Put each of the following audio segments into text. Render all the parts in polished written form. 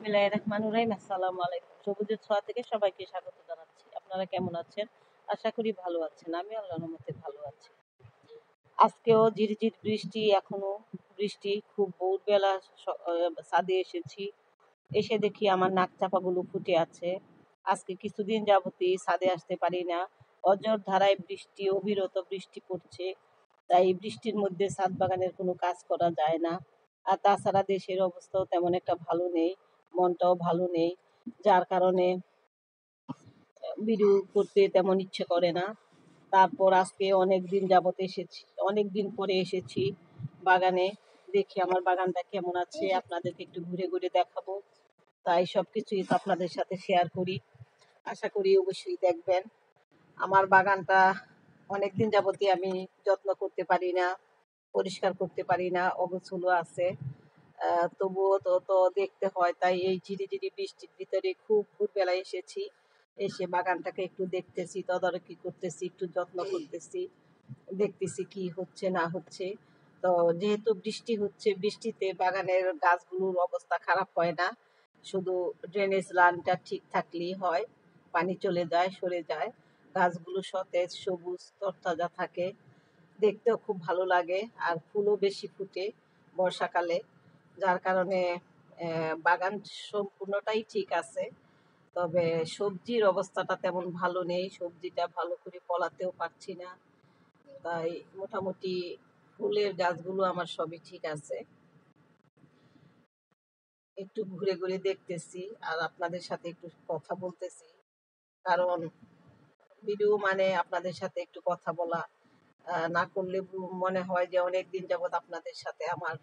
বিসমিল্লাহির রহমানির রহিম। আসসালামু আলাইকুম। সবুজের ছোঁয়া থেকে সবাইকে স্বাগত জানাচ্ছি। আপনারা কেমন আছেন? আশা করি ভালো আছেন। আমি আল্লাহর রহমতে ভালো আছি। আজকেও ঝিরঝির বৃষ্টি, এখনো বৃষ্টি। খুব ভোরবেলা ছাদে এসেছি, এসে দেখি আমার নাক চাপাগুলো ফুটে আছে। আজকে কিছুদিন যাবতই ছাদে আসতে পারি না। অঝোর ধারায় বৃষ্টি, অবিরত বৃষ্টি পড়ছে। তাই বৃষ্টির মধ্যে ছাদ বাগানের কোনো কাজ করা যায় না। আর তাছাড়া দেশের অবস্থাও তেমন একটা ভালো নেই, মনটাও ভালো নেই, যার কারণে ভিডিও করতে তেমন ইচ্ছে করে না। তারপর আজকে অনেক দিন যাবত এসেছি, অনেক দিন পরে এসেছি বাগানে। দেখি আমার বাগানটা কেমন আছে, আপনাদেরকে একটু ঘুরে ঘুরে দেখাবো। তাই সবকিছুই তো আপনাদের সাথে শেয়ার করি। আশা করি অবশ্যই দেখবেন। আমার বাগানটা অনেকদিন যাবতই আমি যত্ন করতে পারি না, পরিষ্কার করতে পারি না, অগোছালো আছে। তবুও তো দেখতে হয়। তাই এই ঝিরিঝিরি বৃষ্টির ভিতরে খুব ভোরবেলায় এসেছি, এসে বাগানটাকে একটু দেখতেছি, তদারকি করতেছি, একটু যত্ন করতেছি, দেখতেছি কি হচ্ছে না হচ্ছে। তো যেহেতু বৃষ্টি হচ্ছে, বৃষ্টিতে বাগানের গাছগুলোর অবস্থা খারাপ হয় না, শুধু ড্রেনেজ লাইনটা ঠিক থাকলেই হয়, পানি চলে যায়, সরে যায়, গাছগুলো সতেজ সবুজ তরতাজা থাকে, দেখতেও খুব ভালো লাগে। আর ফুলও বেশি ফুটে বর্ষাকালে, যার কারণে বাগান সম্পূর্ণটাই ঠিক আছে। তবে সবজির অবস্থাটা তেমন ভালো নেই, সবজিটা ভালো করে ফলাতেও পারছি না। তাই মোটামুটি ফুলের গাছগুলো আমার সবই ঠিক আছে। একটু ঘুরে ঘুরে দেখতেছি আর আপনাদের সাথে একটু কথা বলতেছি, কারণ ভিডিও মানে আপনাদের সাথে একটু কথা বলা। না করলে মনে হয় যে অনেক দিন যাবত আপনাদের সাথে আমার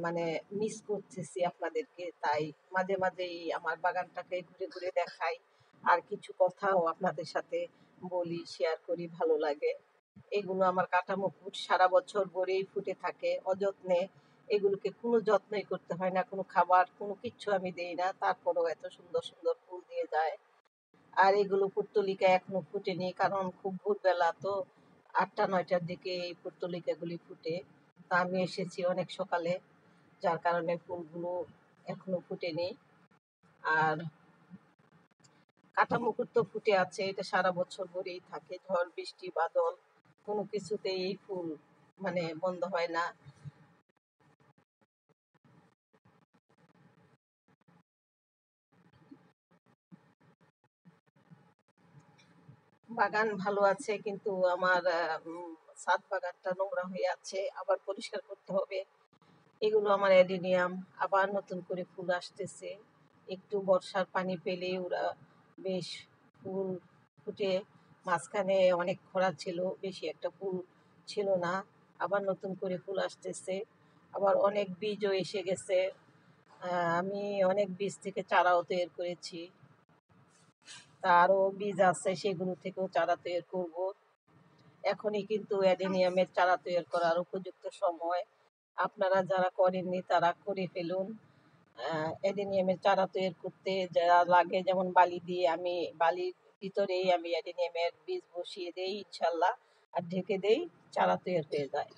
মানে মিস করতেছি আপনাদেরকে। তাই মাঝে মাঝেই আমার বাগানটাকে ঘুরে ঘুরে দেখাই, আর কিছু কথাও আপনাদের সাথে বলি, শেয়ার করি, ভালো লাগে। এগুলো আমার কাঠামো ফুল সারা বছর ভরেই ফুটে থাকে অযত্নে। এগুলোকে কোনো যত্নই করতে হয় না, কোনো খাবার কোনো কিচ্ছু আমি দেই না, তারপরেও এত সুন্দর সুন্দর ফুল দিয়ে যায়। আর এগুলো পুর্তলিকা এখনো ফুটেনি, কারণ খুব ভোরবেলা তো, 8টা 9টার দিকে এই পুর্তলিকাগুলি ফুটে। তা আমি এসেছি অনেক সকালে, যার কারণে ফুলগুলো এখনো ফুটেনি। আর কাঠামোকুর তো ফুটে আছে, এটা সারা বছর ভরেই থাকে, ঝড় বৃষ্টি বাদল কোনো কিছুতেই এই ফুল মানে বন্ধ হয় না। বাগান ভালো আছে, কিন্তু আমার ছাদ বাগানটা নোংরা হয়ে আছে, আবার পরিষ্কার করতে হবে। এগুলো আমার অ্যাডিনিয়াম, আবার নতুন করে ফুল আসতেছে। একটু বর্ষার পানি পেলে ওরা বেশ ফুল ফুটে। মাঝখানে অনেক খরা ছিল, বেশি একটা ফুল ছিল না, আবার নতুন করে ফুল আসতেছে। আবার অনেক বীজও এসে গেছে। আমি অনেক বীজ থেকে চারাও তৈরি করেছি, তারও বীজ আছে, সেগুলো থেকেও চারা তৈরি করব। এখনই কিন্তু অ্যাডেনিয়ামের চারা তৈরি করার উপযুক্ত সময়। আপনারা যারা করেননি তারা করে ফেলুন। অ্যাডেনিয়ামের চারা তৈরি করতে যা লাগে, যেমন বালি দিয়ে, আমি বালির ভিতরেই আমি অ্যাডেনিয়ামের বীজ বসিয়ে দেই ইনশাল্লাহ, আর ঢেকে দেই, চারা তৈরি হয়ে যায়।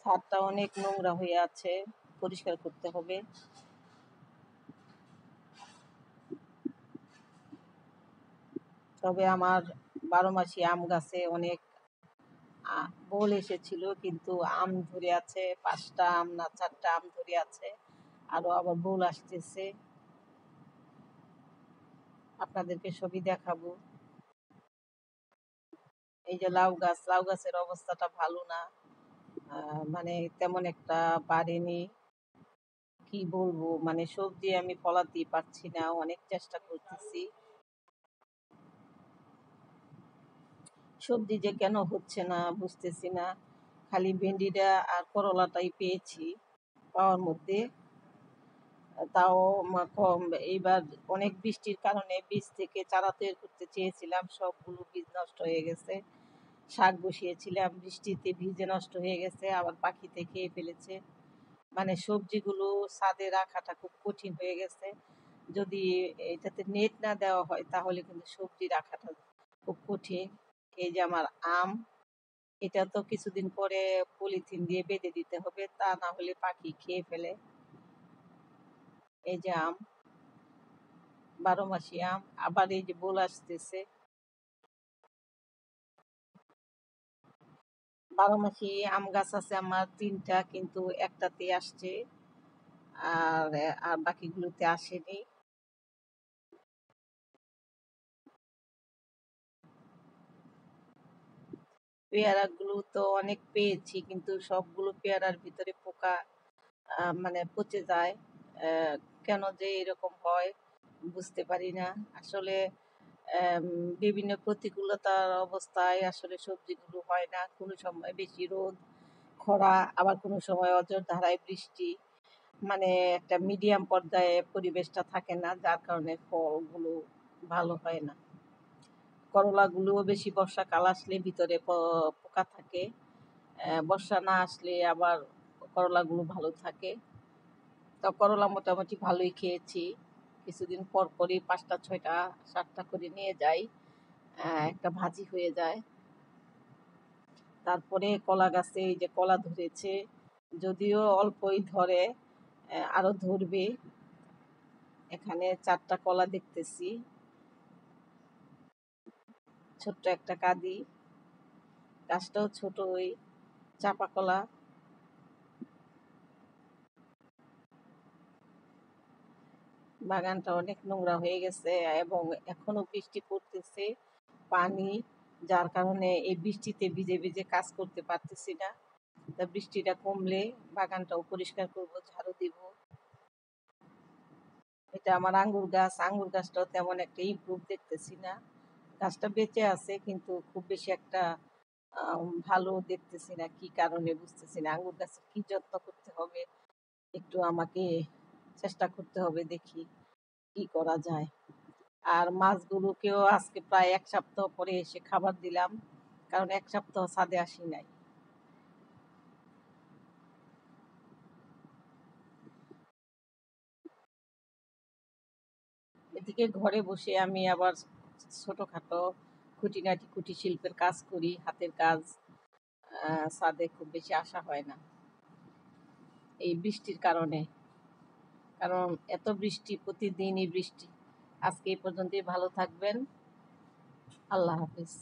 ছাদটা অনেক নোংরা হয়ে আছে, পরিষ্কার করতে হবে। তবে আমার 12 মাসি আম গাছে অনেক বোল এসেছিল, কিন্তু আম ধরে আছে, 5টা আম না 4টা আম ধরে আছে, আরো আবার বোল আসতেছে, আপনাদেরকে সবই দেখাবো। এই যে লাউ গাছ, লাউ গাছের অবস্থাটা ভালো না, মানে তেমন একটা বাড়েনি। কি বলবো, মানে সবজি আমি ফলাতেই পারছি না, অনেক চেষ্টা করতেছি। সবজি যে কেন হচ্ছে না বুঝতেছি না, খালি ভেন্ডিটা আর করলাটাই পেয়েছি পাওয়ার মধ্যে। তাও কম। এইবার অনেক বৃষ্টির কারণে বীজ থেকে চারা তৈরি করতে চেয়েছিলাম, সবগুলো বীজ নষ্ট হয়ে গেছে। শাক বসিয়েছিলাম, বৃষ্টিতে ভিজে নষ্ট হয়ে গেছে, আবার পাখিতে খেয়ে ফেলেছে। মানে সবজিগুলো ছাদে রাখাটা খুব কঠিন হয়ে গেছে। যদি এটাতে নেট না দেওয়া হয় তাহলে কিন্তু সবজি রাখাটা খুব কঠিন। এই যে আমার আম, এটা তো কিছুদিন পরে পলিথিন দিয়ে বেঁধে দিতে হবে, তা না হলে পাখি খেয়ে ফেলে। এই যে আম, 12 মাসি আম। আবার এই যে বোল আসতেছে, 12 মাসি আম গাছ আছে আমার 3টা, কিন্তু একটাতে আসছে, আর আর বাকিগুলোতে আসেনি। পেয়ারা গুলো তো অনেক পেয়েছি, কিন্তু সবগুলো পেয়ারার ভিতরে পোকা, মানে পচে যায়। আহ, কেন যে এরকম হয় বুঝতে পারি না আসলে। আম, বিভিন্ন প্রতিকূলতার অবস্থায় আসলে সবজিগুলো হয় না, কোনো সময় বেশি রোদ, খরা, আবার কোনো সময় অঝোর ধারায় বৃষ্টি, মানে একটা মিডিয়াম পর্যায়ে পরিবেশটা থাকে না, যার কারণে ফলগুলো ভালো হয় না। করলাগুলোও বেশি বর্ষাকাল আসলে ভিতরে পোকা থাকে, বর্ষা না আসলে আবার করলাগুলো ভালো থাকে। তো করলা মোটামুটি ভালোই খেয়েছি, কিছুদিন পর পরই 5টা 6টা 7টা করে নিয়ে যাই, একটা ভাজি হয়ে যায়। তারপরে কলা গাছে এই যে কলা ধরেছে, যদিও অল্পই ধরে, আরো ধরবে। এখানে 4টা কলা দেখতেছি, ছোট্ট একটা কাঁদি, গাছটাও ছোট, ওই চাপা কলা। বাগানটা অনেক নোংরা হয়ে গেছে, এবং এখনো বৃষ্টি পড়তেছে, পানি, যার কারণে এই বৃষ্টিতে ভিজে ভিজে কাজ করতে পারতেছি না। তা বৃষ্টিটা কমলে বাগানটাও পরিষ্কার করব, ঝাড়ু দিব। এটা আমার আঙ্গুর গাছ, আঙ্গুর গাছটাও তেমন একটা ইমপ্রুভ দেখতেছি না। গাছটা বেঁচে আছে, কিন্তু খুব বেশি একটা ভালো দেখতেছি না, কি কারণে বুঝতেছি না। আঙ্গুর গাছের কি যত্ন করতে হবে, একটু আমাকে চেষ্টা করতে হবে, দেখি কি করা যায়। আর মাছগুলোকেও আজকে প্রায় 1 সপ্তাহ পরে এসে খাবার দিলাম, কারণ 1 সপ্তাহ ছাদে আসি নাই। এদিকে ঘরে বসে আমি আবার ছোটখাটো খুঁটিনাটি কুটির শিল্পের কাজ করি, হাতের কাজ। ছাদে খুব বেশি আসা হয় না এই বৃষ্টির কারণে, কারণ এত বৃষ্টি, প্রতিদিনই বৃষ্টি। আজকে এই পর্যন্তই, ভালো থাকবেন, আল্লাহ হাফিজ।